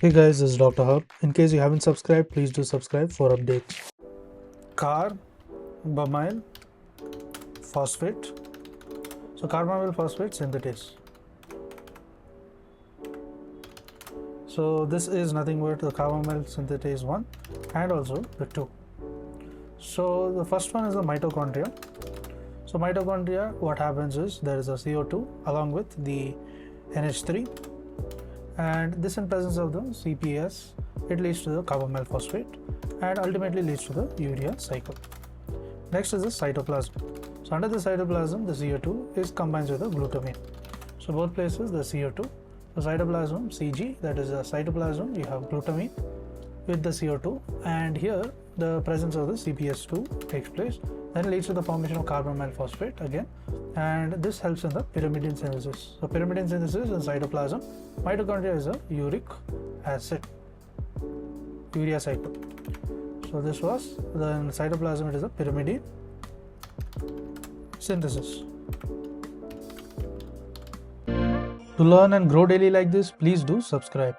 Hey guys, this is Dr. Herb. In case you haven't subscribed, please do subscribe for updates. Carbamoyl phosphate. So carbamoyl phosphate synthetase. So this is nothing but the carbamoyl synthetase 1 and also the 2. So the first one is the mitochondria. So mitochondria, what happens is there is a CO2 along with the NH3, and this in presence of the CPS, it leads to the carbamoyl phosphate and ultimately leads to the urea cycle. Next is the cytoplasm. So under the cytoplasm, the CO2 is combined with the glutamine. So both places the CO2, the cytoplasm Cg, that is the cytoplasm, you have glutamine with the CO2, and here the presence of the CPS2 takes place, then leads to the formation of carbamoyl phosphate again, and this helps in the pyrimidine synthesis. So pyrimidine synthesis in cytoplasm, mitochondria is a uric acid, urea cycle. So this was then cytoplasm, it is a pyrimidine synthesis. To learn and grow daily like this, please do subscribe.